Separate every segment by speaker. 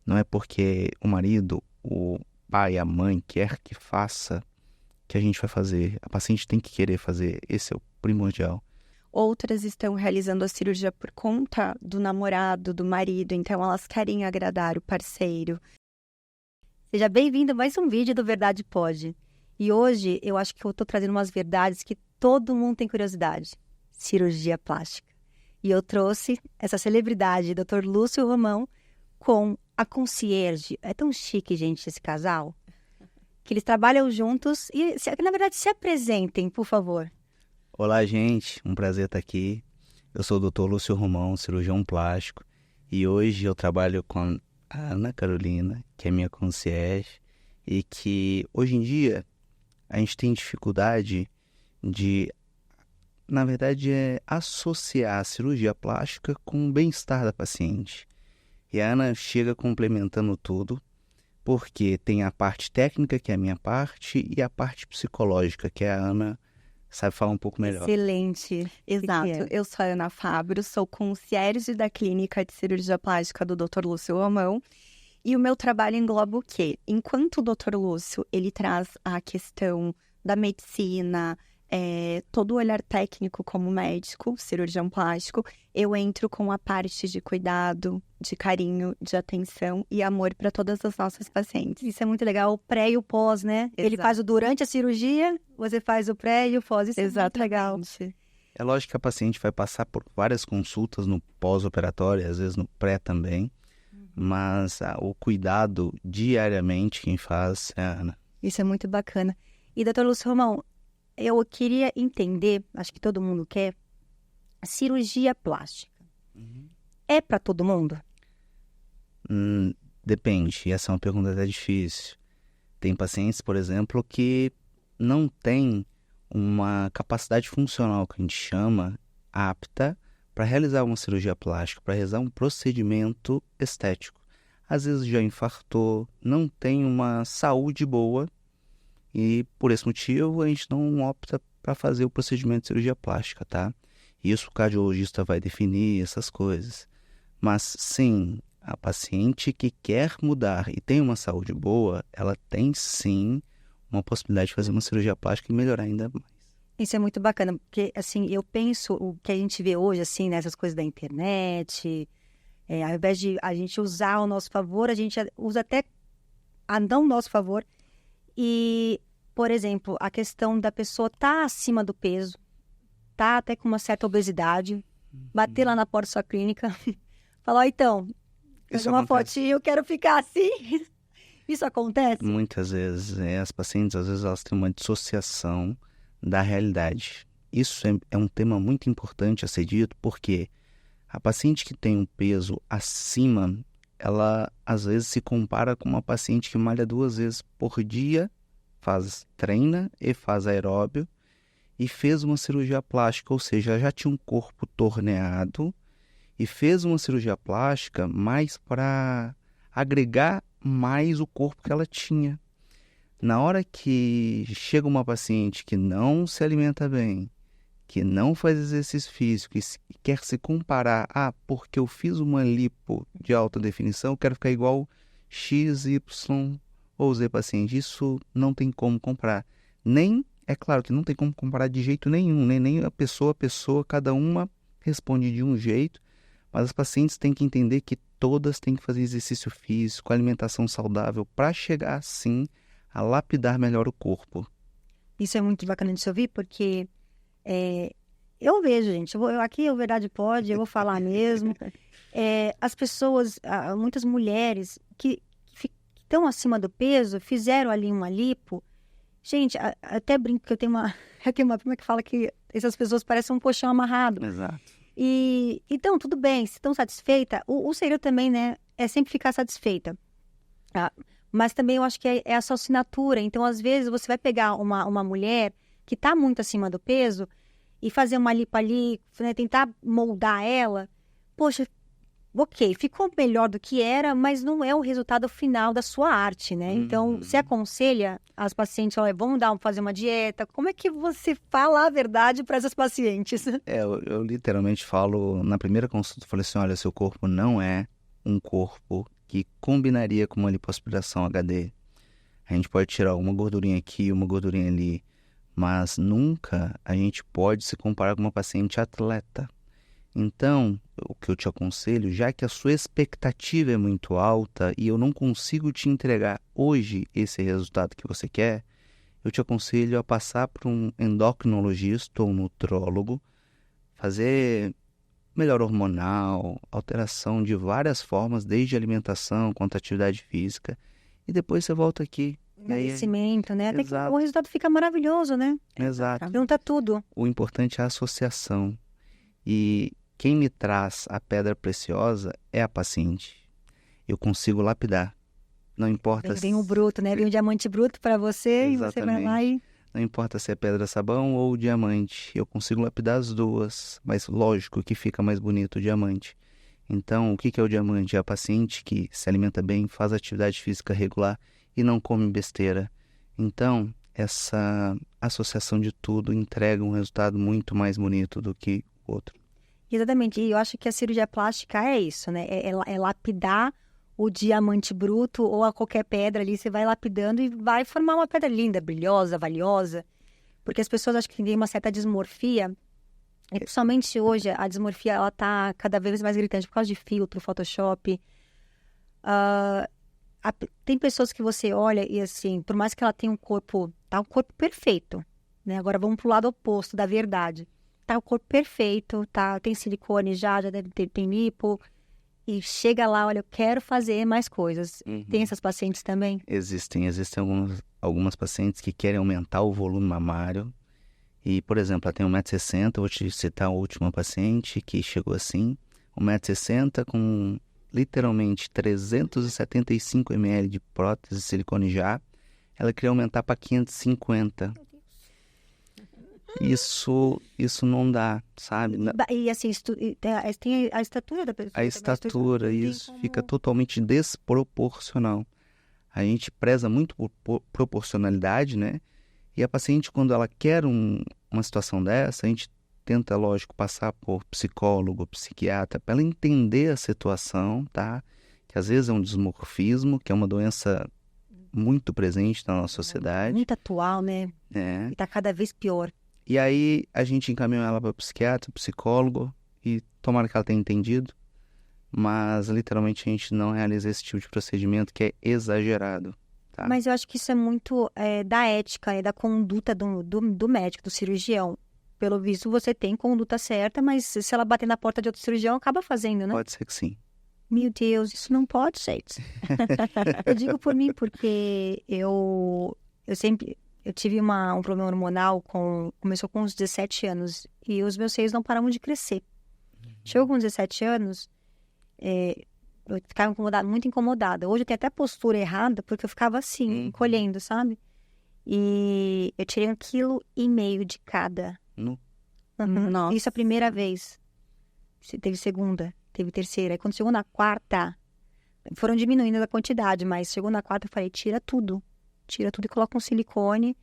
Speaker 1: Não é porque o marido, o pai, a mãe quer que faça que a gente vai fazer. A paciente tem que querer fazer. Esse é o primordial.
Speaker 2: Outras estão realizando a cirurgia por conta do namorado, do marido, então elas querem agradar o parceiro. Seja bem-vindo a mais um vídeo do Verdade Pode. E hoje eu acho que eu estou trazendo umas verdades que todo mundo tem curiosidade. Cirurgia plástica. E eu trouxe essa celebridade, Dr. Lúcio Romão, com a concierge. É tão chique, gente, esse casal, que eles trabalham juntos e, na verdade, se apresentem, por favor.
Speaker 1: Olá, gente. Um prazer estar aqui. Eu sou o Dr. Lúcio Romão, cirurgião plástico. E hoje eu trabalho com a Ana Carolina, que é minha concierge. E que, hoje em dia, a gente tem dificuldade de, na verdade, associar a cirurgia plástica com o bem-estar da paciente. E a Ana chega complementando tudo, porque tem a parte técnica, que é a minha parte, e a parte psicológica, que é a Ana sabe falar um pouco melhor.
Speaker 2: Excelente. Exato. Eu sou a Ana Fábio, sou concierge da Clínica de Cirurgia Plástica do Dr. Lúcio Romão. E o meu trabalho engloba o quê? Enquanto o Dr. Lúcio, ele traz a questão da medicina, todo o olhar técnico como médico, cirurgião plástico, eu entro com a parte de cuidado, de carinho, de atenção e amor para todas as nossas pacientes.
Speaker 3: Isso é muito legal, o pré e o pós, né?
Speaker 2: Exato.
Speaker 3: Ele faz o durante a cirurgia, você faz o pré e o pós. Isso
Speaker 2: Exatamente.
Speaker 3: É muito legal.
Speaker 1: É lógico que a paciente vai passar por várias consultas no pós-operatório, às vezes no pré também, mas o cuidado diariamente quem faz é a Ana.
Speaker 3: Isso é muito bacana. E, doutor Lúcio Romão, eu queria entender, acho que todo mundo quer, cirurgia plástica. É para todo mundo?
Speaker 1: Depende, essa é uma pergunta até difícil. Tem pacientes, por exemplo, que não têm uma capacidade funcional, que a gente chama, apta para realizar uma cirurgia plástica, para realizar um procedimento estético. Às vezes já infartou, não tem uma saúde boa e, por esse motivo, a gente não opta para fazer o procedimento de cirurgia plástica, tá? Isso o cardiologista vai definir, essas coisas. Mas, sim, a paciente que quer mudar e tem uma saúde boa, ela tem, sim, uma possibilidade de fazer uma cirurgia plástica e melhorar ainda mais.
Speaker 3: Isso é muito bacana, porque, assim, eu penso o que a gente vê hoje, assim, nessas coisas da internet, ao invés de a gente usar ao nosso favor, a gente usa até a não nosso favor. E, por exemplo, a questão da pessoa estar acima do peso, tá até com uma certa obesidade, bater lá na porta da sua clínica, falar, então, fazer uma fotinha, eu quero ficar assim. Isso acontece?
Speaker 1: Muitas vezes, as pacientes, às vezes, elas têm uma dissociação da realidade. Isso é um tema muito importante a ser dito, porque a paciente que tem um peso acima, ela, às vezes, se compara com uma paciente que malha 2 vezes por dia, treina e faz aeróbio, e fez uma cirurgia plástica, ou seja, já tinha um corpo torneado e fez uma cirurgia plástica mais para agregar mais o corpo que ela tinha. Na hora que chega uma paciente que não se alimenta bem, que não faz exercício físico e quer se comparar, porque eu fiz uma lipo de alta definição, eu quero ficar igual X, Y ou Z paciente. Isso não tem como comparar. É claro que não tem como comparar de jeito nenhum, né? Nem a pessoa, cada uma responde de um jeito, mas as pacientes têm que entender que todas têm que fazer exercício físico, alimentação saudável, para chegar, sim, a lapidar melhor o corpo.
Speaker 3: Isso é muito bacana de se ouvir, porque eu vejo, gente, aqui o Verdade Pode, eu vou falar mesmo, as pessoas, muitas mulheres que estão acima do peso, fizeram ali uma lipo. Gente, até brinco que eu tenho uma prima que fala que essas pessoas parecem um colchão amarrado.
Speaker 1: Exato.
Speaker 3: E então, tudo bem, se estão satisfeitas, o segredo também, né, é sempre ficar satisfeita. Mas também eu acho que é a sua assinatura. Então, às vezes, você vai pegar uma mulher que está muito acima do peso e fazer uma lipo ali, né, tentar moldar ela. Poxa, ok, ficou melhor do que era, mas não é o resultado final da sua arte, né? Então, você aconselha as pacientes, olha, vamos fazer uma dieta. Como é que você fala a verdade para essas pacientes?
Speaker 1: Eu literalmente falo, na primeira consulta, eu falei assim, olha, seu corpo não é um corpo que combinaria com uma lipoaspiração HD. A gente pode tirar uma gordurinha aqui, uma gordurinha ali, mas nunca a gente pode se comparar com uma paciente atleta. Então, o que eu te aconselho, já que a sua expectativa é muito alta e eu não consigo te entregar hoje esse resultado que você quer, eu te aconselho a passar para um endocrinologista ou nutrólogo, fazer melhor hormonal, alteração de várias formas, desde alimentação quanto atividade física, e depois você volta aqui.
Speaker 3: Emagrecimento, né? Até que
Speaker 1: Exato.
Speaker 3: o resultado fica maravilhoso, né?
Speaker 1: Exato.
Speaker 3: Junta tudo.
Speaker 1: O importante é a associação. E quem me traz a pedra preciosa é a paciente. Eu consigo lapidar. Não importa
Speaker 3: Vem o bruto, né? Vem o diamante bruto para você e você vai lá e...
Speaker 1: Não importa se é pedra-sabão ou diamante. Eu consigo lapidar as duas. Mas lógico que fica mais bonito o diamante. Então, o que é o diamante? É a paciente que se alimenta bem, faz atividade física regular e não come besteira. Então, essa associação de tudo entrega um resultado muito mais bonito do que o outro.
Speaker 3: Exatamente. E eu acho que a cirurgia plástica é isso, né? É lapidar o diamante bruto ou a qualquer pedra ali. Você vai lapidando e vai formar uma pedra linda, brilhosa, valiosa. Porque as pessoas acham que tem uma certa dismorfia. E principalmente hoje, a dismorfia, ela tá cada vez mais gritante por causa de filtro, Photoshop. Tem pessoas que você olha e assim, por mais que ela tenha um corpo perfeito, né? Agora vamos pro lado oposto da verdade. Tá o corpo perfeito, tem silicone já deve ter, tem lipo. E chega lá, olha, eu quero fazer mais coisas. Tem essas pacientes também?
Speaker 1: Existem algumas pacientes que querem aumentar o volume mamário. E, por exemplo, ela tem 1,60 m, vou te citar a última paciente que chegou assim, 1,60 m com literalmente 375 ml de prótese de silicone já. Ela queria aumentar para 550. Isso não dá, sabe?
Speaker 3: E assim, tem a estatura da pessoa.
Speaker 1: A estatura, isso fica totalmente desproporcional. A gente preza muito por proporcionalidade, né? E a paciente, quando ela quer uma situação dessa, a gente tenta, lógico, passar por psicólogo, psiquiatra, para ela entender a situação, tá? Que às vezes é um dismorfismo, que é uma doença muito presente na nossa sociedade.
Speaker 3: Muito atual, né?
Speaker 1: É.
Speaker 3: E tá cada vez pior.
Speaker 1: E aí a gente encaminha ela para psiquiatra, psicólogo, e tomara que ela tenha entendido, mas literalmente a gente não realiza esse tipo de procedimento que é exagerado. Tá?
Speaker 3: Mas eu acho que isso é muito da ética, da conduta do médico, do cirurgião. Pelo visto, você tem conduta certa, mas se ela bater na porta de outro cirurgião, acaba fazendo, né?
Speaker 1: Pode ser que sim.
Speaker 3: Meu Deus, isso não pode, gente. Eu digo por mim, porque eu tive um problema hormonal, começou com uns 17 anos, e os meus seios não paravam de crescer. Chegou com 17 anos, eu ficava muito incomodada. Hoje eu tenho até postura errada, porque eu ficava assim, encolhendo, sabe? E eu tirei 1,5 kg de cada.
Speaker 2: Nossa.
Speaker 3: Isso a primeira vez. Teve segunda, teve terceira. Aí quando chegou na quarta, foram diminuindo a quantidade, mas chegou na quarta eu falei, tira tudo e coloca um silicone.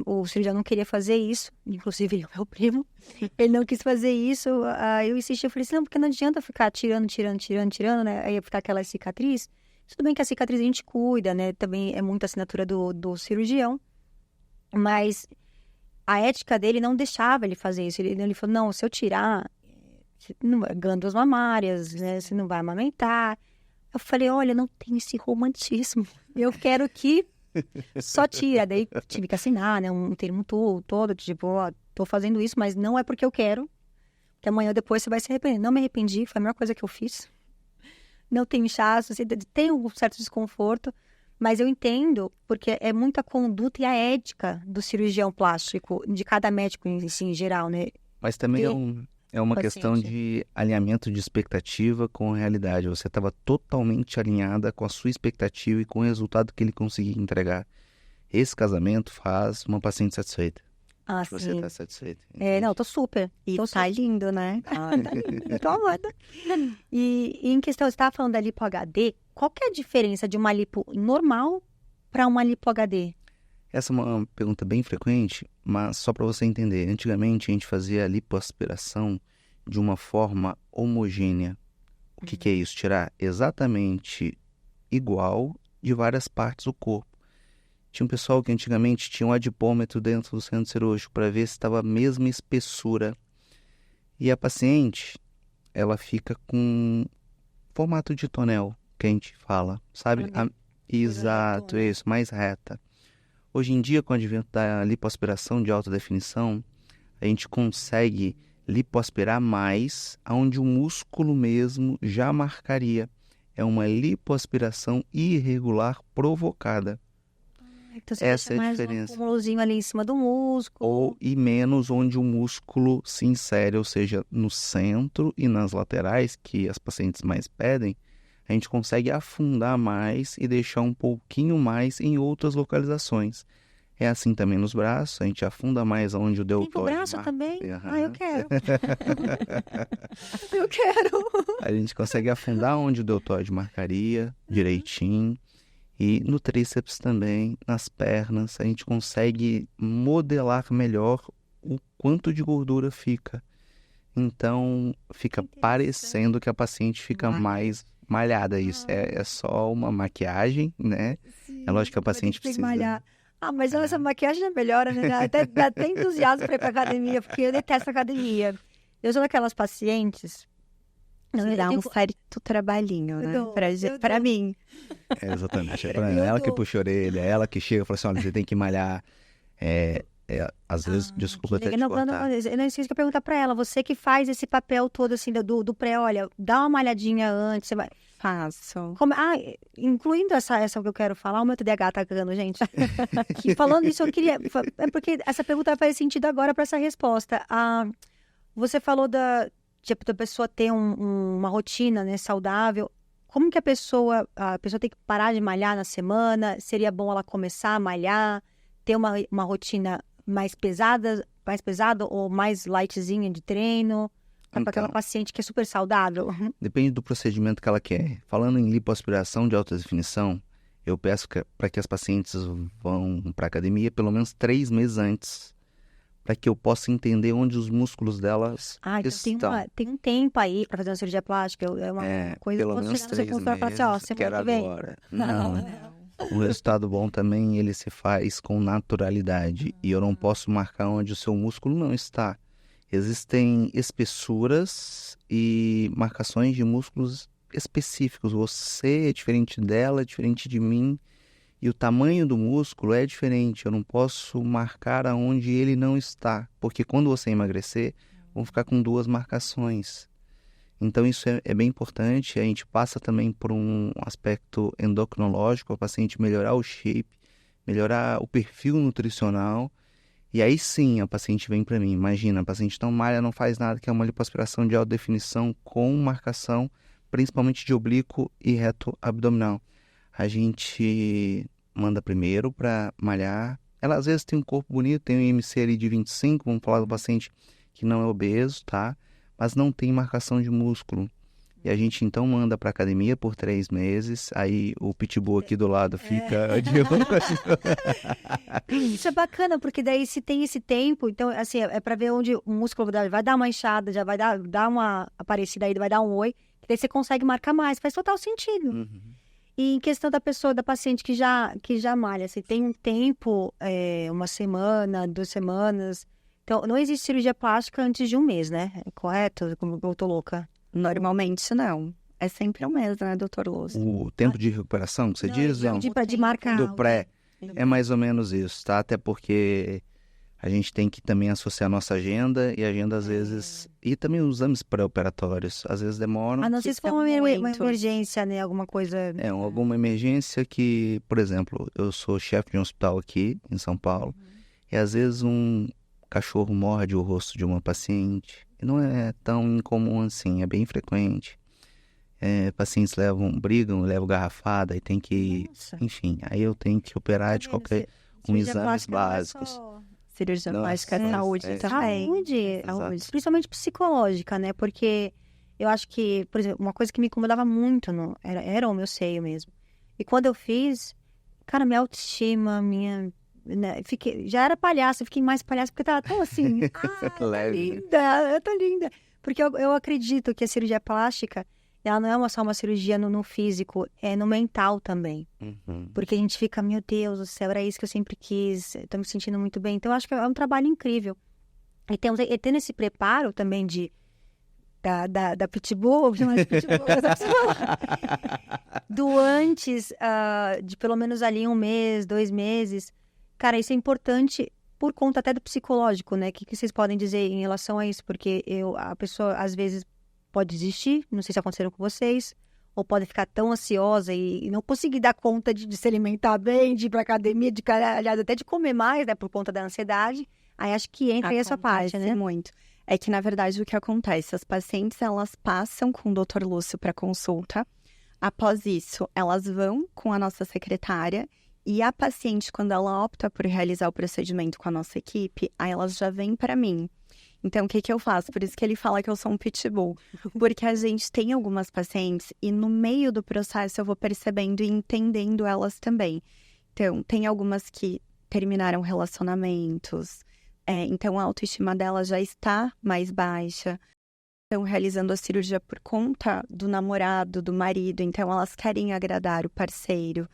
Speaker 3: O cirurgião não queria fazer isso, inclusive ele é meu primo, ele não quis fazer isso. Aí eu insisti, eu falei assim, não, porque não adianta ficar tirando, né? Aí ia ficar aquela cicatriz. Tudo bem que a cicatriz a gente cuida, né? Também é muita assinatura do cirurgião, mas a ética dele não deixava ele fazer isso. Ele falou, não, se eu tirar glândulas mamárias, né? Você não vai amamentar. Eu falei, olha, não tem esse romantismo. Eu quero que só tira. Daí tive que assinar, né? Um termo todo, tipo, ó, tô fazendo isso, mas não é porque eu quero. Que amanhã ou depois você vai se arrepender. Não me arrependi, foi a melhor coisa que eu fiz. Não tem inchaço, tem um certo desconforto, mas eu entendo, porque é muita conduta e a ética do cirurgião plástico, de cada médico em geral, né?
Speaker 1: Mas também é uma questão
Speaker 3: paciente.
Speaker 1: de alinhamento de expectativa com a realidade. Você estava totalmente alinhada com a sua expectativa e com o resultado que ele conseguia entregar. Esse casamento faz uma paciente satisfeita.
Speaker 3: Ah,
Speaker 1: Você
Speaker 3: sim.
Speaker 1: está satisfeita.
Speaker 3: Não, tô super.
Speaker 2: E
Speaker 3: Tô
Speaker 2: tá lindo, né?
Speaker 3: Tô amada. E em questão, você estava falando da lipo HD, qual que é a diferença de uma lipo normal para uma lipo HD?
Speaker 1: Essa é uma pergunta bem frequente, mas só para você entender. Antigamente a gente fazia a lipoaspiração de uma forma homogênea. O que é isso? Tirar exatamente igual de várias partes do corpo. Tinha um pessoal que antigamente tinha um adipômetro dentro do centro cirúrgico para ver se estava a mesma espessura. E a paciente, ela fica com formato de tonel, que a gente fala, sabe? Exato, isso, mais reta. Hoje em dia, com o advento da lipoaspiração de alta definição, a gente consegue lipoaspirar mais aonde o músculo mesmo já marcaria. É uma lipoaspiração irregular provocada.
Speaker 3: Então você
Speaker 1: Essa é
Speaker 3: deixa
Speaker 1: a
Speaker 3: mais
Speaker 1: diferença.
Speaker 3: um acúmulozinho ali em cima do músculo.
Speaker 1: E menos onde o músculo se insere, ou seja, no centro e nas laterais, que as pacientes mais pedem, a gente consegue afundar mais e deixar um pouquinho mais em outras localizações. É assim também nos braços, a gente afunda mais onde o deltoide
Speaker 3: Tem pro braço
Speaker 1: marca.
Speaker 3: também?
Speaker 1: Aham.
Speaker 3: Ah, eu quero. Eu quero.
Speaker 1: A gente consegue afundar onde o deltoide marcaria direitinho. E no tríceps também, nas pernas, a gente consegue modelar melhor o quanto de gordura fica. Então, fica parecendo que a paciente fica mais malhada. Isso é só uma maquiagem, né?
Speaker 3: Sim,
Speaker 1: É lógico que a
Speaker 3: vai ter
Speaker 1: paciente
Speaker 3: que
Speaker 1: precisa...
Speaker 3: malhar. Ah, mas essa maquiagem não melhora, né? Dá até entusiasmo pra ir pra academia, porque eu detesto academia. Eu sou daquelas pacientes...
Speaker 2: Não dá um certo trabalhinho, né? Pra mim.
Speaker 1: Exatamente. É ela que puxa a orelha, é ela que chega e fala assim, olha, você tem que malhar. Às vezes, desculpa até te cortar.
Speaker 3: Eu não esqueci de perguntar pra ela, você que faz esse papel todo, assim, do pré, olha, dá uma malhadinha antes, você vai...
Speaker 2: Faço.
Speaker 3: Incluindo essa que eu quero falar, o meu TDAH tá cagando, gente. E falando isso, eu queria... É porque essa pergunta faz sentido agora pra essa resposta. Você falou da pessoa ter uma rotina, né, saudável. Como que a pessoa tem que parar de malhar na semana? Seria bom ela começar a malhar, ter uma rotina mais pesada ou mais lightzinha de treino? Para aquela paciente que é super saudável?
Speaker 1: Depende do procedimento que ela quer. Falando em lipoaspiração de alta definição, eu peço para que as pacientes vão para a academia pelo menos 3 meses antes, para que eu possa entender onde os músculos delas estão.
Speaker 3: Tem um tempo aí para fazer uma cirurgia plástica. É uma coisa
Speaker 1: pelo
Speaker 3: que
Speaker 1: menos
Speaker 3: você chegar no seu consultório e falar assim, ó, semana que vem.
Speaker 1: Agora. Não. Um resultado bom também, ele se faz com naturalidade. E eu não posso marcar onde o seu músculo não está. Existem espessuras e marcações de músculos específicos. Você é diferente dela, é diferente de mim. E o tamanho do músculo é diferente. Eu não posso marcar aonde ele não está. Porque quando você emagrecer, vão ficar com 2 marcações. Então isso é bem importante. A gente passa também por um aspecto endocrinológico, a paciente melhorar o shape, melhorar o perfil nutricional. E aí sim a paciente vem para mim. Imagina, a paciente não malha, não faz nada, que é uma lipoaspiração de alta definição com marcação, principalmente de oblíquo e reto abdominal. A gente manda primeiro para malhar. Ela às vezes tem um corpo bonito, tem um IMC ali de 25, vamos falar do paciente que não é obeso, tá? Mas não tem marcação de músculo. E a gente então manda para academia por 3 meses, aí o pitbull aqui do lado fica de olho.
Speaker 3: Isso é bacana, porque daí se tem esse tempo, então assim, é para ver onde o músculo vai dar uma inchada, já vai dar uma aparecida aí, vai dar um oi, que daí você consegue marcar mais, faz total sentido.
Speaker 1: Uhum.
Speaker 3: E em questão da paciente que já malha, assim, tem um tempo, 1 semana, 2 semanas, então não existe cirurgia plástica antes de 1 mês, né? É correto? Como eu tô louca?
Speaker 2: Normalmente não. É sempre 1 mês, né, doutor Lúcio?
Speaker 1: O tempo de recuperação que você diz? Não.
Speaker 3: De marcar.
Speaker 1: Do pré. É mais ou menos isso, tá? Até porque a gente tem que também associar a nossa agenda e a agenda às vezes... E também os exames pré-operatórios, às vezes demoram.
Speaker 3: Não sei se for uma emergência, né? Alguma coisa...
Speaker 1: Alguma emergência que, por exemplo, eu sou chefe de um hospital aqui em São Paulo e às vezes um cachorro morde o rosto de uma paciente. E não é tão incomum assim, é bem frequente. Pacientes brigam, levam garrafada e tem que...
Speaker 3: Nossa.
Speaker 1: Enfim, aí eu tenho que operar de qualquer... com exames básicos.
Speaker 2: Cirurgia plástica é saúde também.
Speaker 3: Saúde. Principalmente psicológica, né? Porque eu acho que, por exemplo, uma coisa que me incomodava muito era o meu seio mesmo. E quando eu fiz, cara, minha autoestima, né, já era palhaça, eu fiquei mais palhaça porque tava tão assim,
Speaker 1: Leve.
Speaker 3: linda, eu tô linda. Porque eu acredito que a cirurgia plástica, ela não é só uma cirurgia no físico, é no mental também. Porque a gente fica, meu Deus do céu, era isso que eu sempre quis, tô me sentindo muito bem. Então, eu acho que é um trabalho incrível. E tendo esse preparo também da Pitbull, vou chamar de Pitbull, do antes, de pelo menos ali 1 mês, 2 meses. Cara, isso é importante por conta até do psicológico, né? O que vocês podem dizer em relação a isso? Porque a pessoa, às vezes, pode desistir, não sei se aconteceram com vocês, ou pode ficar tão ansiosa e não conseguir dar conta de se alimentar bem, de ir pra academia, aliás, até de comer mais, né? Por conta da ansiedade. Aí acho que entra aí essa parte, né?
Speaker 2: Muito. É que, na verdade, o que acontece? As pacientes, elas passam com o Dr. Lúcio para consulta. Após isso, elas vão com a nossa secretária e a paciente, quando ela opta por realizar o procedimento com a nossa equipe, aí elas já vêm para mim. Então, o que eu faço? Por isso que ele fala que eu sou um pitbull. Porque a gente tem algumas pacientes e no meio do processo eu vou percebendo e entendendo elas também. Então, tem algumas que terminaram relacionamentos, então a autoestima dela já está mais baixa. Estão realizando a cirurgia por conta do namorado, do marido, então elas querem agradar o parceiro.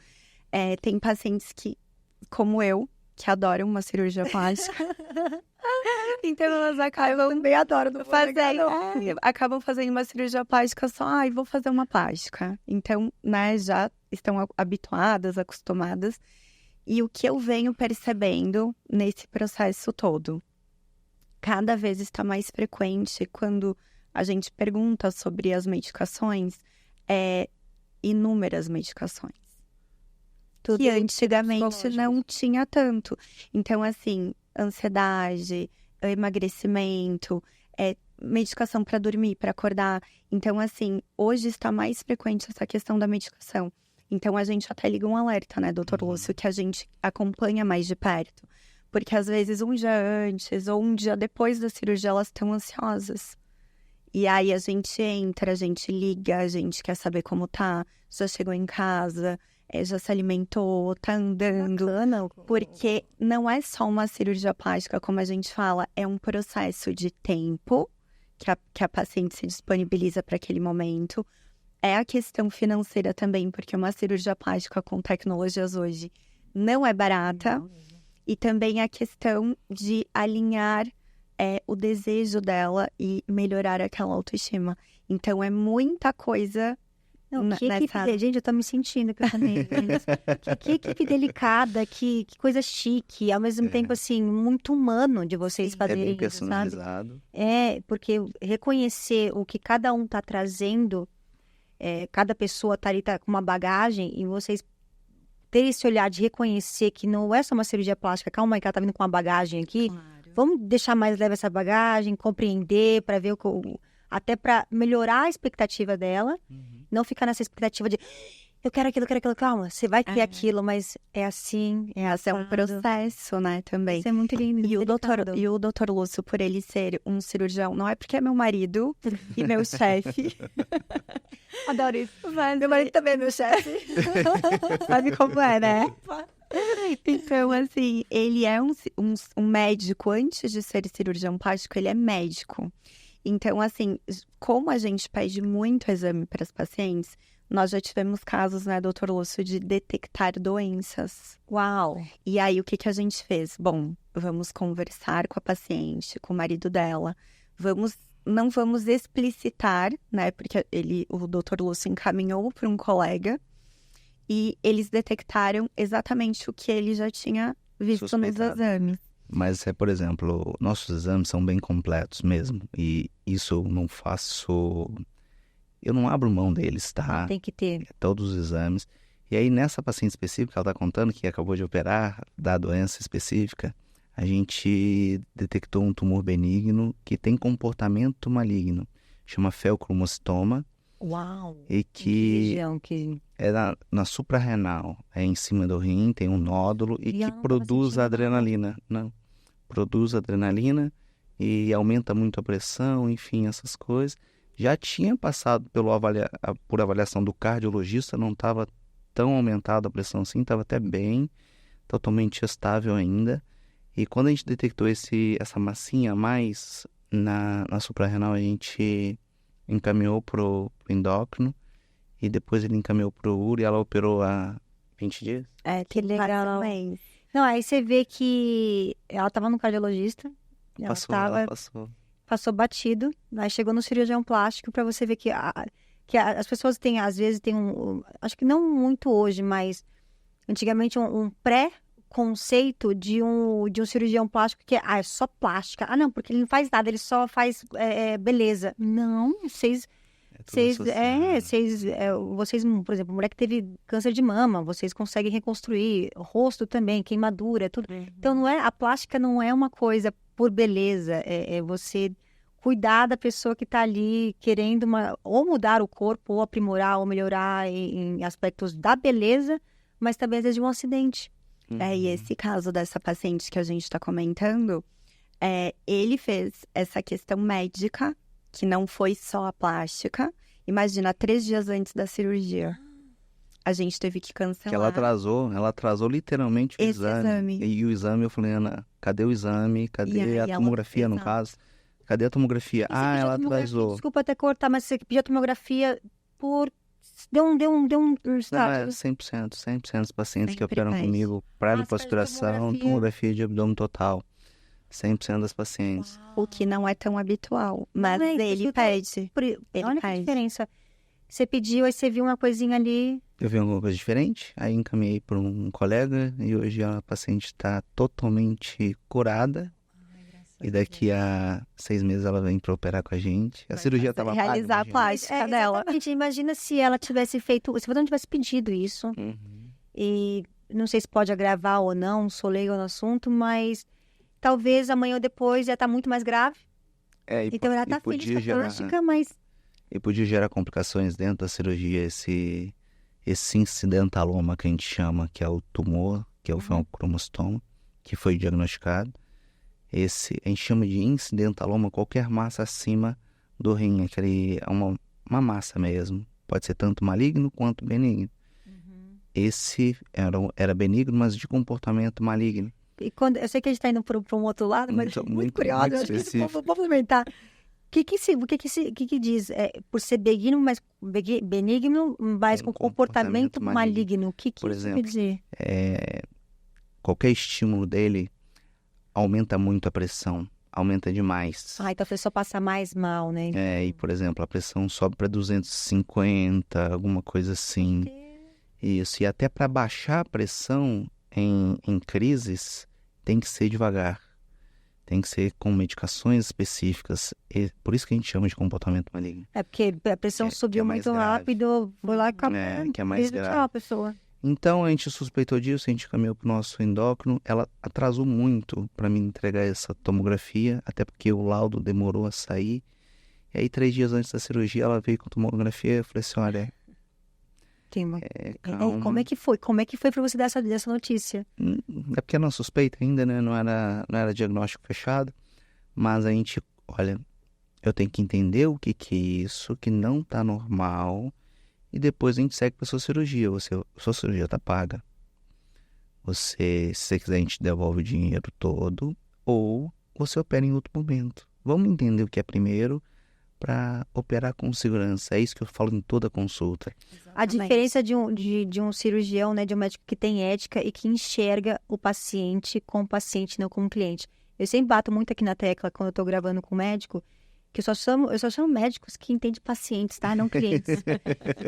Speaker 2: Tem pacientes que, como eu, que adoram uma cirurgia plástica. Então elas acabam...
Speaker 3: Eu também adoro.
Speaker 2: acabam fazendo uma cirurgia plástica só, vou fazer uma plástica. Então, né, já estão habituadas, acostumadas. E o que eu venho percebendo nesse processo todo? Cada vez está mais frequente quando a gente pergunta sobre as medicações, inúmeras medicações.
Speaker 3: Tudo
Speaker 2: que antigamente não tinha tanto. Então, assim, ansiedade, emagrecimento, medicação para dormir, para acordar. Então, assim, hoje está mais frequente essa questão da medicação. Então, a gente até liga um alerta, né, doutor Lúcio, que a gente acompanha mais de perto. Porque, às vezes, um dia antes ou um dia depois da cirurgia, elas estão ansiosas. E aí, a gente entra, a gente liga, a gente quer saber como tá, já chegou em casa, já se alimentou, tá andando.
Speaker 3: Bacana.
Speaker 2: Porque não é só uma cirurgia plástica, como a gente fala, é um processo de tempo que a paciente se disponibiliza para aquele momento. É a questão financeira também, porque uma cirurgia plástica com tecnologias hoje não é barata. E também a questão de alinhar o desejo dela e melhorar aquela autoestima. Então, é muita coisa nessa...
Speaker 3: Gente, eu tô me sentindo que eu também. Que equipe delicada, que coisa chique. Ao mesmo tempo, assim, muito humano de vocês fazerem
Speaker 1: bem
Speaker 3: isso,
Speaker 1: personalizado.
Speaker 3: sabe? Porque reconhecer o que cada um tá trazendo, cada pessoa tá ali com uma bagagem, e vocês terem esse olhar de reconhecer que não é só uma cirurgia plástica, calma aí, que ela tá vindo com uma bagagem aqui.
Speaker 2: Claro.
Speaker 3: Vamos deixar mais leve essa bagagem, compreender, para ver até para melhorar a expectativa dela, não ficar nessa expectativa de eu quero aquilo, calma, você vai ter aquilo, mas é assim,
Speaker 2: é um processo, né, também.
Speaker 3: Isso é muito lindo.
Speaker 2: E o doutor Lúcio, por ele ser um cirurgião, não é porque é meu marido e meu chefe.
Speaker 3: Adoro isso.
Speaker 2: Mas
Speaker 3: Meu marido também é meu chefe.
Speaker 2: sabe como é, né? Então, assim, ele é um médico. Antes de ser cirurgião plástico, ele é médico. Então, assim, como a gente pede muito exame para as pacientes, nós já tivemos casos, né, doutor Lúcio, de detectar doenças.
Speaker 3: Uau!
Speaker 2: E aí, o que a gente fez? Bom, vamos conversar com a paciente, com o marido dela. Não vamos explicitar, né, porque o doutor Lúcio encaminhou para um colega e eles detectaram exatamente o que ele já tinha visto nos exames.
Speaker 1: Mas, por exemplo, nossos exames são bem completos mesmo. E isso eu não faço... Eu não abro mão deles, tá?
Speaker 3: Tem que ter.
Speaker 1: Todos os exames. E aí, nessa paciente específica, ela tá contando que acabou de operar da doença específica, a gente detectou um tumor benigno que tem comportamento maligno. Chama feocromocitoma.
Speaker 3: Uau!
Speaker 1: E que
Speaker 3: região que...
Speaker 1: é na suprarrenal, é em cima do rim, tem um nódulo e que produz adrenalina. Não, produz adrenalina e aumenta muito a pressão, enfim, essas coisas. Já tinha passado por avaliação do cardiologista, não estava tão aumentada a pressão assim, estava até bem, totalmente estável ainda. E quando a gente detectou essa massinha a mais na suprarrenal, a gente encaminhou pro endócrino, e depois ele encaminhou pro uro, e ela operou há 20 dias.
Speaker 3: Que legal.
Speaker 2: Também.
Speaker 3: Não, aí você vê que ela tava no cardiologista,
Speaker 1: Ela passou.
Speaker 3: passou batido, aí chegou no cirurgião plástico para você ver que as pessoas têm, às vezes, acho que não muito hoje, mas antigamente um pré-conceito de um cirurgião plástico que é só plástica. Ah, não, porque ele não faz nada, ele só faz beleza. Não, vocês, por exemplo, mulher que teve câncer de mama, vocês conseguem reconstruir, rosto também, queimadura, tudo. Então, a plástica não é uma coisa por beleza, é você cuidar da pessoa que está ali querendo ou mudar o corpo, ou aprimorar, ou melhorar em aspectos da beleza, mas também às vezes de um acidente.
Speaker 2: E esse caso dessa paciente que a gente está comentando, ele fez essa questão médica, que não foi só a plástica. Imagina, 3 dias antes da cirurgia. A gente teve que cancelar.
Speaker 1: Que ela atrasou literalmente o exame. E o exame, eu falei, Ana, cadê o exame? Cadê a tomografia, no caso? Cadê a tomografia? Ela atrasou.
Speaker 3: Desculpa até cortar, mas você pediu a tomografia por... Deu um status.
Speaker 1: Não, 100% dos pacientes que operam comigo para lipoaspiração, tomografia de abdômen total. 100% das pacientes.
Speaker 2: O que não é tão habitual, mas ele pede.
Speaker 3: Olha que diferença. Você pediu, aí você viu uma coisinha ali.
Speaker 1: Eu vi alguma coisa diferente, aí encaminhei para um colega e hoje a paciente está totalmente curada. E daqui a 6 meses ela vem para operar com a gente. A cirurgia estava paga.
Speaker 2: Realizar a plástica dela.
Speaker 3: Exatamente. Imagina se ela tivesse feito... Se você não tivesse pedido isso. E não sei se pode agravar ou não, sou leiga no assunto, mas talvez amanhã ou depois ia estar muito mais grave. Então ela está feliz com a plástica, mas...
Speaker 1: E podia gerar complicações dentro da cirurgia, esse incidentaloma que a gente chama, que é o tumor, que é o feocromostoma, que foi diagnosticado. A gente chama de incidentaloma qualquer massa acima do rim, uma massa mesmo. Pode ser tanto maligno quanto benigno. Esse era benigno, mas de comportamento maligno.
Speaker 3: E eu sei que a gente está indo para um outro lado, mas muito curioso. Vou complementar. O que diz? Por ser benigno, mas com comportamento maligno. O que
Speaker 1: por
Speaker 3: isso
Speaker 1: exemplo,
Speaker 3: quer dizer?
Speaker 1: Qualquer estímulo dele aumenta muito a pressão, aumenta demais.
Speaker 3: Então a pessoa passa mais mal, né?
Speaker 1: E por exemplo, a pressão sobe para 250, alguma coisa assim. Isso, e até para baixar a pressão em crises, tem que ser devagar. Tem que ser com medicações específicas. E por isso que a gente chama de comportamento maligno.
Speaker 3: Porque a pressão subiu muito rápido, foi lá e
Speaker 1: que é mais grave.
Speaker 3: A pessoa.
Speaker 1: Então, a gente suspeitou disso, a gente caminhou para o nosso endócrino. Ela atrasou muito para me entregar essa tomografia, até porque o laudo demorou a sair. E aí, 3 dias antes da cirurgia, ela veio com a tomografia. Eu falei assim, olha...
Speaker 3: calma. Como é que foi? Como é que foi para você dar essa notícia?
Speaker 1: É porque era suspeita ainda, né? Não era diagnóstico fechado. Mas a gente, olha, eu tenho que entender o que é isso, que não tá normal. E depois a gente segue para sua cirurgia. Sua cirurgia tá paga. Se você quiser, a gente devolve o dinheiro todo. Ou você opera em outro momento. Vamos entender o que é primeiro para operar com segurança. É isso que eu falo em toda consulta.
Speaker 3: A diferença de um cirurgião, né, de um médico que tem ética e que enxerga o paciente como paciente, não como cliente. Eu sempre bato muito aqui na tecla quando eu tô gravando com o médico, que eu só chamo médicos que entendem pacientes, tá? Não clientes.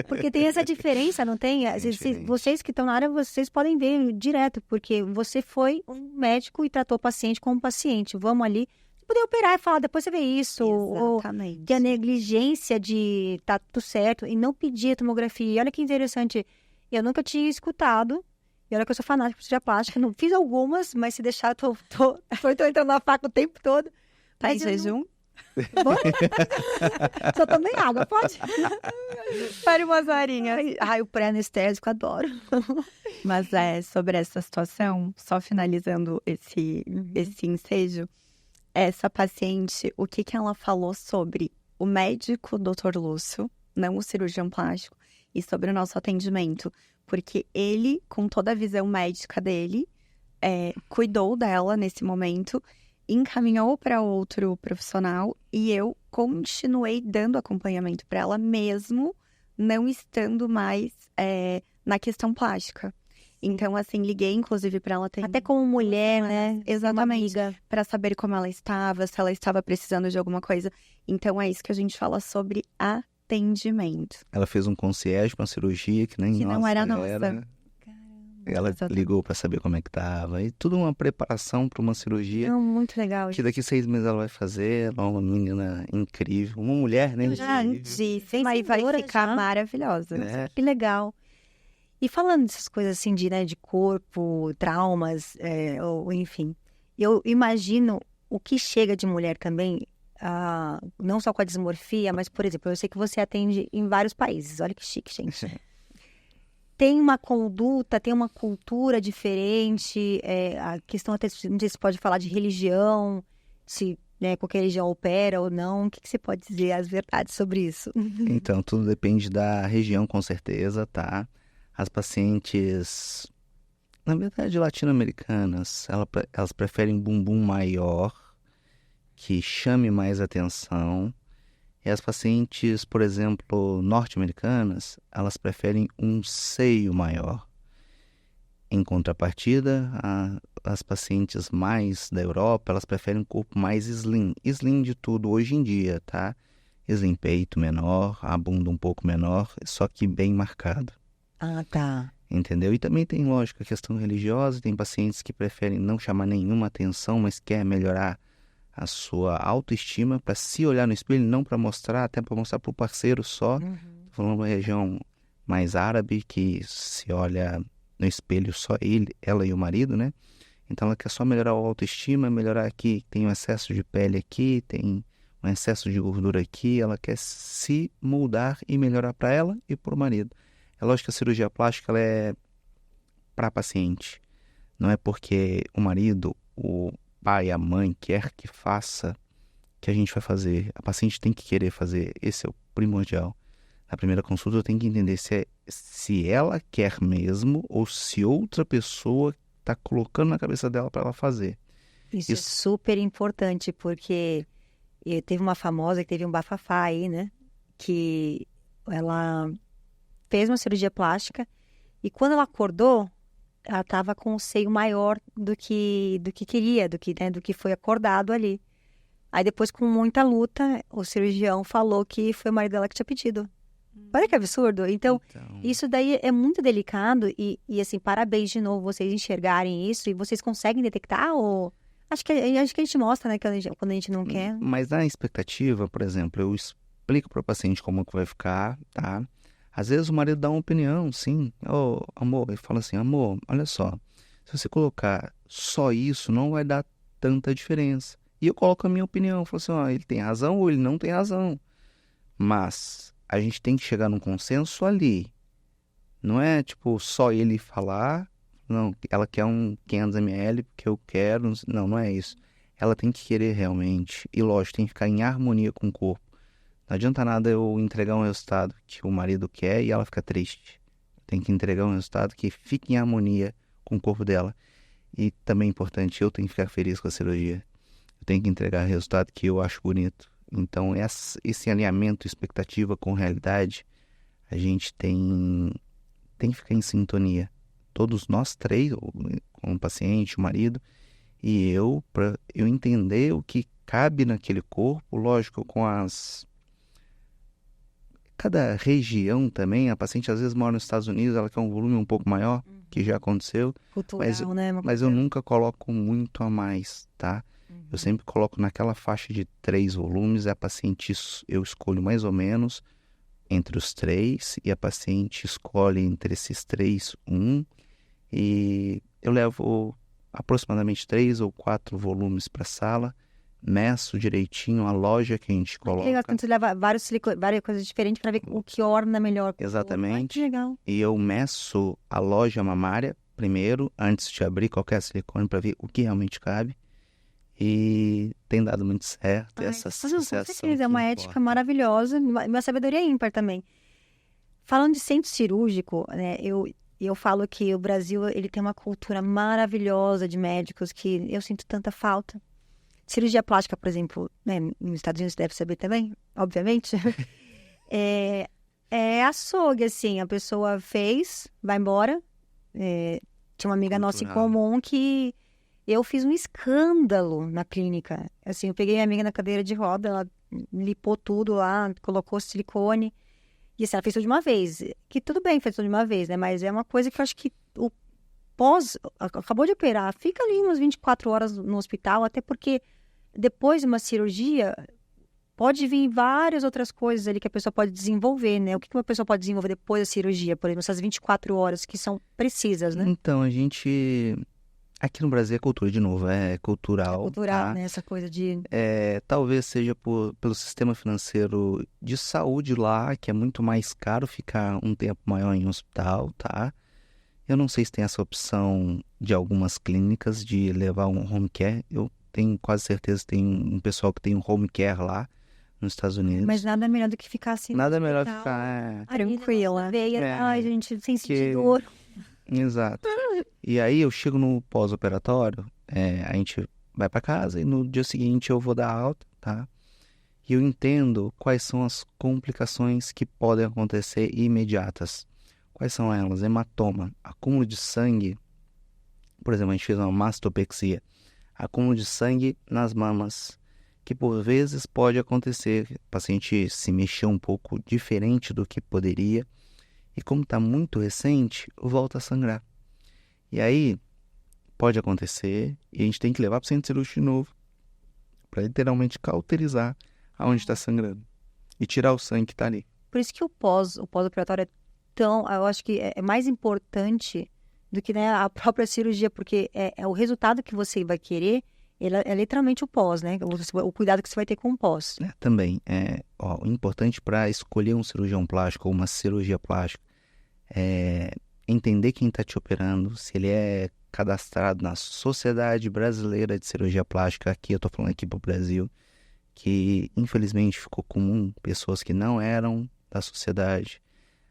Speaker 3: Porque tem essa diferença, não tem? Vocês que estão na área, vocês podem ver direto, porque você foi um médico e tratou o paciente como paciente. Vamos ali, poder operar e falar, depois você vê isso.
Speaker 2: Exatamente.
Speaker 3: Ou que a negligência de tá tudo certo e não pedir a tomografia. E olha que interessante, eu nunca tinha escutado. E olha que eu sou fanática por cirurgia plástica. Não fiz algumas, mas se deixar, tô entrando na faca o tempo todo.
Speaker 2: Tá em jejum?
Speaker 3: Só tomei água, pode?
Speaker 2: Pare umas horinhas.
Speaker 3: O pré-anestésico, adoro.
Speaker 2: Mas sobre essa situação, só finalizando esse ensejo, essa paciente, o que ela falou sobre o médico Dr. Lúcio, não o cirurgião plástico, e sobre o nosso atendimento. Porque ele, com toda a visão médica dele, cuidou dela nesse momento, encaminhou para outro profissional e eu continuei dando acompanhamento para ela mesmo não estando mais na questão plástica. Então, assim, liguei, inclusive, para ela ter...
Speaker 3: Até como mulher, né?
Speaker 2: Exatamente. Para saber como ela estava, se ela estava precisando de alguma coisa. Então, é isso que a gente fala sobre atendimento.
Speaker 1: Ela fez um concierge com a cirurgia que nem
Speaker 2: Que não era nossa.
Speaker 3: Caramba,
Speaker 1: Ela
Speaker 2: exatamente.
Speaker 1: ligou para saber como é que tava. E tudo uma preparação para uma cirurgia
Speaker 3: não, muito legal.
Speaker 1: que daqui 6 meses ela vai fazer. Ela é uma menina incrível. Uma mulher, né?
Speaker 2: Eu já
Speaker 1: incrível.
Speaker 2: disse, mas vai
Speaker 3: Vencedora
Speaker 2: ficar
Speaker 3: já.
Speaker 2: maravilhosa.
Speaker 1: É.
Speaker 3: Que legal. E falando dessas coisas assim de corpo, traumas, ou enfim, eu imagino o que chega de mulher também, não só com a dismorfia, mas, por exemplo, eu sei que você atende em vários países. Olha que chique, gente. Tem uma conduta, tem uma cultura diferente, a questão até, não sei se pode falar de religião, se qualquer religião opera ou não. O que você pode dizer as verdades sobre isso?
Speaker 1: Então, tudo depende da região, com certeza, tá? As pacientes, na verdade, latino-americanas, elas preferem bumbum maior, que chame mais atenção. E as pacientes, por exemplo, norte-americanas, elas preferem um seio maior. Em contrapartida, as pacientes mais da Europa, elas preferem um corpo mais slim. Slim de tudo hoje em dia, tá? Slim peito menor, a bunda um pouco menor, só que bem marcado.
Speaker 3: Ah, tá.
Speaker 1: Entendeu? E também tem, lógico, a questão religiosa. Tem pacientes que preferem não chamar nenhuma atenção, mas quer melhorar a sua autoestima para se olhar no espelho, não para mostrar, até para mostrar para o parceiro só. Tô falando de uma região mais árabe, que se olha no espelho só ela e o marido, né? Então ela quer só melhorar a autoestima, melhorar aqui, tem um excesso de pele aqui, tem um excesso de gordura aqui, ela quer se moldar e melhorar para ela e para o marido. É lógico que a cirurgia plástica ela é para a paciente. Não é porque o marido, o pai, a mãe quer que faça que a gente vai fazer. A paciente tem que querer fazer. Esse é o primordial. Na primeira consulta eu tenho que entender se ela quer mesmo ou se outra pessoa está colocando na cabeça dela para ela fazer.
Speaker 3: Isso é super importante, porque teve uma famosa que teve um bafafá aí, né? Que ela fez uma cirurgia plástica e quando ela acordou, ela estava com o seio maior do que queria, do que foi acordado ali. Aí depois, com muita luta, o cirurgião falou que foi o marido dela que tinha pedido. Olha que absurdo. Então, isso daí é muito delicado e assim, parabéns de novo vocês enxergarem isso e vocês conseguem detectar ou... Acho que a gente mostra, né, quando a gente não quer.
Speaker 1: Mas na expectativa, por exemplo, eu explico para o paciente como que vai ficar, tá? Às vezes o marido dá uma opinião, sim. Oh, amor, ele fala assim, amor, olha só, se você colocar só isso, não vai dar tanta diferença. E eu coloco a minha opinião, eu falo assim, ó, ele tem razão ou ele não tem razão. Mas a gente tem que chegar num consenso ali. Não é, tipo, só ele falar, não, ela quer um 500 ml porque eu quero, não é isso. Ela tem que querer realmente, e lógico, tem que ficar em harmonia com o corpo. Não adianta nada eu entregar um resultado que o marido quer e ela fica triste. Tem que entregar um resultado que fique em harmonia com o corpo dela. E também é importante, eu tenho que ficar feliz com a cirurgia. Eu tenho que entregar resultado que eu acho bonito. Então, esse alinhamento, expectativa com realidade, a gente tem que ficar em sintonia. Todos nós três, como o paciente, o marido, e eu, para eu entender o que cabe naquele corpo, lógico, com cada região também, a paciente às vezes mora nos Estados Unidos, ela quer um volume um pouco maior, que já aconteceu.
Speaker 3: Cultural, né?
Speaker 1: Mas eu nunca coloco muito a mais, tá? Eu sempre coloco naquela faixa de 3 volumes, a paciente, eu escolho mais ou menos entre os 3, e a paciente escolhe entre esses 3, e eu levo aproximadamente 3 ou 4 volumes para a sala, meço direitinho a loja que a gente coloca.
Speaker 3: Legal, quando você leva várias coisas diferentes para ver o que orna melhor.
Speaker 1: Exatamente.
Speaker 3: Que legal.
Speaker 1: E eu meço a loja mamária primeiro, antes de abrir qualquer silicone, para ver o que realmente cabe. E tem dado muito certo essa associação.
Speaker 3: Com certeza, é uma ética maravilhosa, uma sabedoria ímpar também. Falando de centro cirúrgico, né, eu falo que o Brasil ele tem uma cultura maravilhosa de médicos que eu sinto tanta falta. cirurgia plástica, por exemplo, né, nos Estados Unidos deve saber também, obviamente, é açougue, assim, a pessoa fez, vai embora. Tinha uma amiga nossa em comum que eu fiz um escândalo na clínica. Assim, eu peguei minha amiga na cadeira de roda, ela lipou tudo lá, colocou silicone. E assim, ela fez tudo de uma vez. Que tudo bem, fez tudo de uma vez, né? Mas é uma coisa que eu acho que o acabou de operar, fica ali umas 24 horas no hospital, até porque depois de uma cirurgia, pode vir várias outras coisas ali que a pessoa pode desenvolver, né? O que uma pessoa pode desenvolver depois da cirurgia, por exemplo, essas 24 horas que são precisas, né?
Speaker 1: Então, a gente... Aqui no Brasil é cultura, de novo, é cultural.
Speaker 3: É cultural,
Speaker 1: tá?
Speaker 3: né? Essa coisa de...
Speaker 1: Talvez seja pelo sistema financeiro de saúde lá, que é muito mais caro ficar um tempo maior em um hospital, tá? Eu não sei se tem essa opção de algumas clínicas de levar um home care. Eu tenho quase certeza que tem um pessoal que tem um home care lá nos Estados Unidos.
Speaker 3: Mas nada melhor do que ficar assim
Speaker 1: Nada
Speaker 3: no
Speaker 1: melhor
Speaker 3: hospital,
Speaker 1: ficar...
Speaker 3: tranquila. Ai, gente, sem sentir dor.
Speaker 1: Exato. E aí eu chego no pós-operatório, a gente vai para casa e no dia seguinte eu vou dar alta, tá? E eu entendo quais são as complicações que podem acontecer imediatas. Quais são elas? Hematoma, acúmulo de sangue. Por exemplo, a gente fez uma mastopexia. Acúmulo de sangue nas mamas, que por vezes pode acontecer. O paciente se mexeu um pouco diferente do que poderia. E como está muito recente, volta a sangrar. E aí, pode acontecer, e a gente tem que levar para o centro cirúrgico de novo, para literalmente cauterizar aonde está sangrando. E tirar o sangue que está ali.
Speaker 3: Por isso que o pós-operatório é tão... Eu acho que é mais importante do que, né, a própria cirurgia, porque é o resultado que você vai querer, é literalmente o pós, né? O cuidado que você vai ter com o pós.
Speaker 1: Também, o importante para escolher um cirurgião plástico ou uma cirurgia plástica é entender quem está te operando, se ele é cadastrado na Sociedade Brasileira de Cirurgia Plástica, aqui eu estou falando aqui para o Brasil, que infelizmente ficou comum pessoas que não eram da sociedade,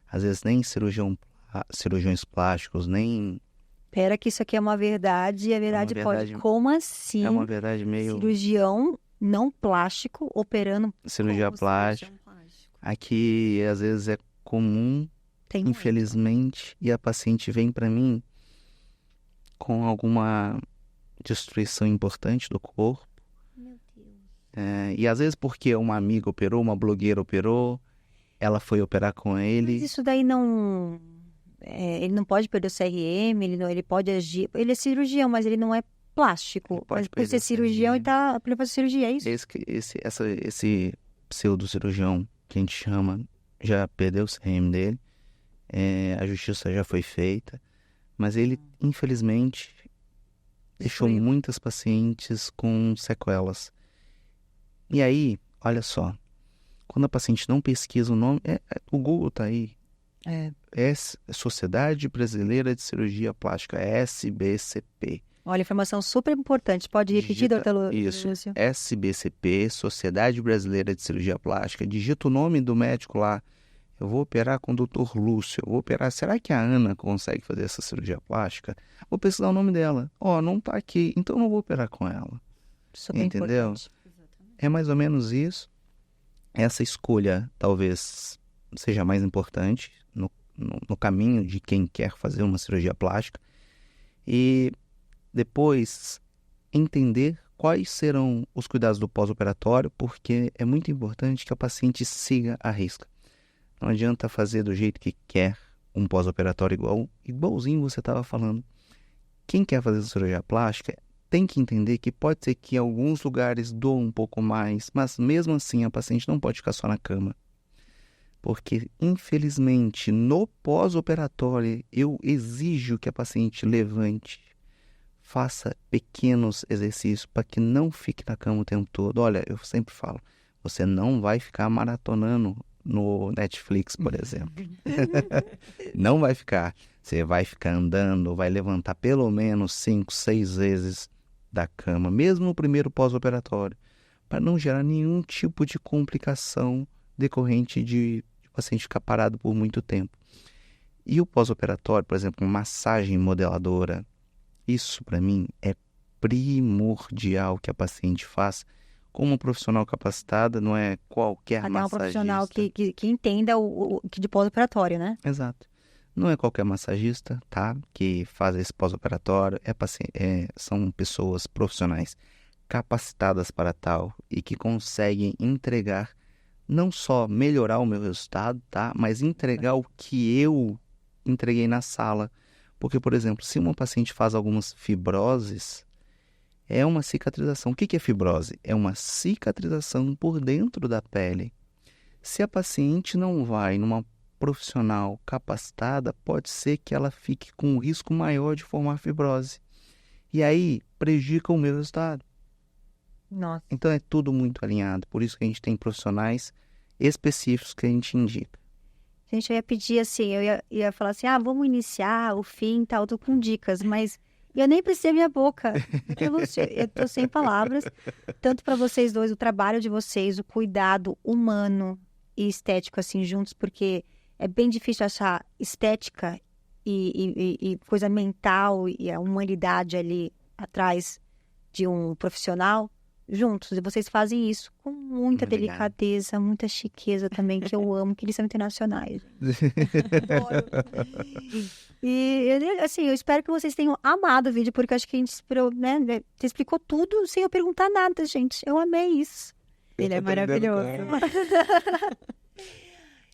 Speaker 1: às vezes nem cirurgiões plásticos, nem...
Speaker 3: Espera que isso aqui é uma verdade, e a verdade pode... Como assim?
Speaker 1: É uma verdade meio...
Speaker 3: Cirurgião não plástico operando...
Speaker 1: Cirurgia plástica. Aqui, às vezes, é comum, infelizmente, e a paciente vem para mim com alguma destruição importante do corpo.
Speaker 3: Meu Deus.
Speaker 1: E às vezes porque uma amiga operou, uma blogueira operou, ela foi operar com ele.
Speaker 3: Mas isso daí não... ele não pode perder o CRM, ele pode agir... Ele é cirurgião, mas ele não é plástico. Mas por ser cirurgião, ele tá para fazer cirurgia, é isso?
Speaker 1: Esse pseudo-cirurgião, que a gente chama, já perdeu o CRM dele. A justiça já foi feita. Mas ele, infelizmente, deixou muitas pacientes com sequelas. E aí, olha só, quando a paciente não pesquisa o nome, o Google tá aí. É Sociedade Brasileira de Cirurgia Plástica, SBCP.
Speaker 3: Olha, informação super importante. Pode repetir, doutor Lúcio?
Speaker 1: Isso, SBCP, Sociedade Brasileira de Cirurgia Plástica. Digita o nome do médico lá. Eu vou operar com o doutor Lúcio. Eu vou operar. Será que a Ana consegue fazer essa cirurgia plástica? Vou pesquisar o nome dela. Não tá aqui, então não vou operar com ela.
Speaker 3: Super
Speaker 1: entendeu?
Speaker 3: Importante.
Speaker 1: É mais ou menos isso. Essa escolha talvez seja mais importante no caminho de quem quer fazer uma cirurgia plástica. E depois entender quais serão os cuidados do pós-operatório, porque é muito importante que a paciente siga a risca. Não adianta fazer do jeito que quer um pós-operatório igualzinho você estava falando. Quem quer fazer cirurgia plástica tem que entender que pode ser que alguns lugares doam um pouco mais, mas mesmo assim a paciente não pode ficar só na cama. Porque, infelizmente, no pós-operatório, eu exijo que a paciente levante, faça pequenos exercícios para que não fique na cama o tempo todo. Olha, eu sempre falo, você não vai ficar maratonando no Netflix, por exemplo. Não vai ficar. Você vai ficar andando, vai levantar pelo menos 5, 6 vezes da cama, mesmo no primeiro pós-operatório, para não gerar nenhum tipo de complicação decorrente de o paciente ficar parado por muito tempo. E o pós-operatório, por exemplo, massagem modeladora, isso para mim é primordial que a paciente faça. Como profissional capacitada, não é qualquer
Speaker 3: Até um
Speaker 1: massagista.
Speaker 3: profissional que entenda o que de pós-operatório, né?
Speaker 1: Exato. Não é qualquer massagista, tá? Que faz esse pós-operatório. São pessoas profissionais capacitadas para tal e que conseguem entregar, não só melhorar o meu resultado, tá? Mas entregar o que eu entreguei na sala. Porque, por exemplo, se uma paciente faz algumas fibroses, é uma cicatrização. O que é fibrose? É uma cicatrização por dentro da pele. Se a paciente não vai numa profissional capacitada, pode ser que ela fique com um risco maior de formar fibrose. E aí, prejudica o meu resultado.
Speaker 3: Nossa.
Speaker 1: Então, é tudo muito alinhado. Por isso que a gente tem profissionais específicos que a gente indica.
Speaker 3: Gente, eu ia pedir assim, eu ia falar assim, vamos iniciar o fim e tal, eu tô com dicas, mas eu nem precisei minha boca. Eu tô sem palavras, tanto para vocês dois, o trabalho de vocês, o cuidado humano e estético, assim, juntos, porque é bem difícil achar estética e coisa mental e a humanidade ali atrás de um profissional juntos. E vocês fazem isso com muita
Speaker 1: Obrigado.
Speaker 3: delicadeza, muita chiqueza também, que eu amo, que eles são internacionais. Adoro. E, assim, eu espero que vocês tenham amado o vídeo, porque eu acho que a gente né, você explicou tudo sem eu perguntar nada, gente. Eu amei isso.
Speaker 2: Ele é maravilhoso.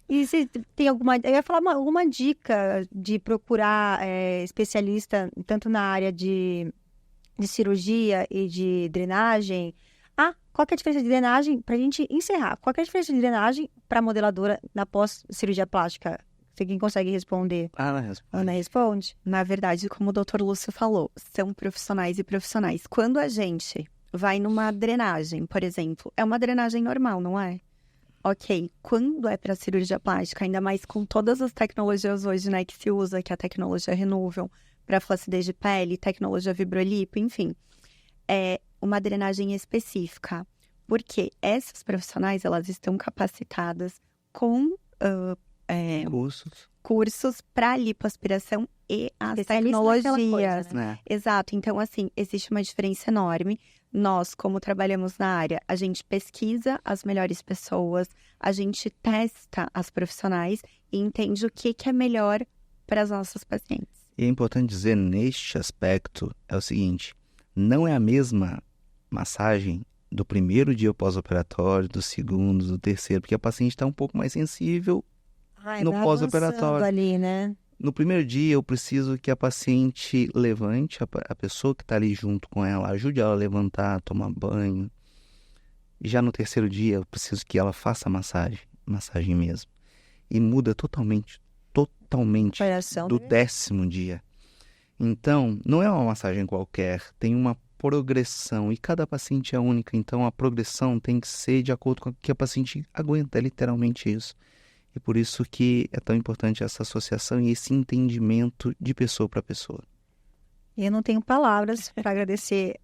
Speaker 3: E se tem alguma... Eu ia falar alguma dica de procurar especialista, tanto na área de cirurgia e de drenagem. Qual que é a diferença de drenagem? Pra gente encerrar, qual que é a diferença de drenagem para modeladora na pós-cirurgia plástica? Você quem consegue responder? Ana responde?
Speaker 2: Na verdade, como o Dr. Lúcio falou, são profissionais e profissionais. Quando a gente vai numa drenagem, por exemplo, é uma drenagem normal, não é? Ok, quando é para cirurgia plástica, ainda mais com todas as tecnologias hoje, né, que se usa, que é a tecnologia Renuvium, para flacidez de pele, tecnologia Vibrolipo, enfim, é uma drenagem específica, porque essas profissionais, elas estão capacitadas com cursos para lipoaspiração e as tecnologias.
Speaker 1: Né?
Speaker 2: Exato, então assim, existe uma diferença enorme. Nós, como trabalhamos na área, a gente pesquisa as melhores pessoas, a gente testa as profissionais e entende o que é melhor para as nossas pacientes.
Speaker 1: E é importante dizer neste aspecto é o seguinte, não é a mesma massagem do primeiro dia pós-operatório, do segundo, do terceiro, porque a paciente está um pouco mais sensível no pós-operatório.
Speaker 3: Ali, né?
Speaker 1: No primeiro dia, eu preciso que a paciente levante, a pessoa que está ali junto com ela, ajude ela a levantar, tomar banho. E já no terceiro dia, eu preciso que ela faça massagem mesmo. E muda totalmente do 10º dia. Então, não é uma massagem qualquer, tem uma progressão e cada paciente é única, então a progressão tem que ser de acordo com o que a paciente aguenta, é literalmente isso. E por isso que é tão importante essa associação e esse entendimento de pessoa para pessoa.
Speaker 3: Eu não tenho palavras para agradecer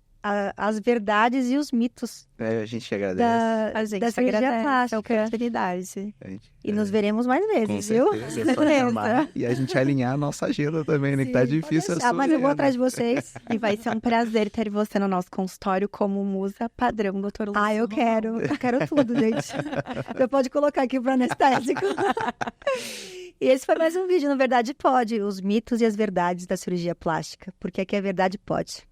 Speaker 3: as verdades e os mitos
Speaker 1: A gente agradece.
Speaker 2: A gente agradece a
Speaker 3: plástica.
Speaker 2: oportunidade.
Speaker 3: E nos veremos mais vezes,
Speaker 1: Com
Speaker 3: viu?
Speaker 1: certeza, é só chamar. E a gente alinhar a nossa agenda também, né? Que tá difícil a sua.
Speaker 3: Mas eu vou atrás de vocês.
Speaker 2: E vai ser um prazer ter você no nosso consultório como musa padrão, Dr. Lúcio.
Speaker 3: Eu quero tudo, gente. Você pode colocar aqui para anestésico. E esse foi mais um vídeo, na Verdade Pode, os mitos e as verdades da cirurgia plástica, porque aqui a verdade pode.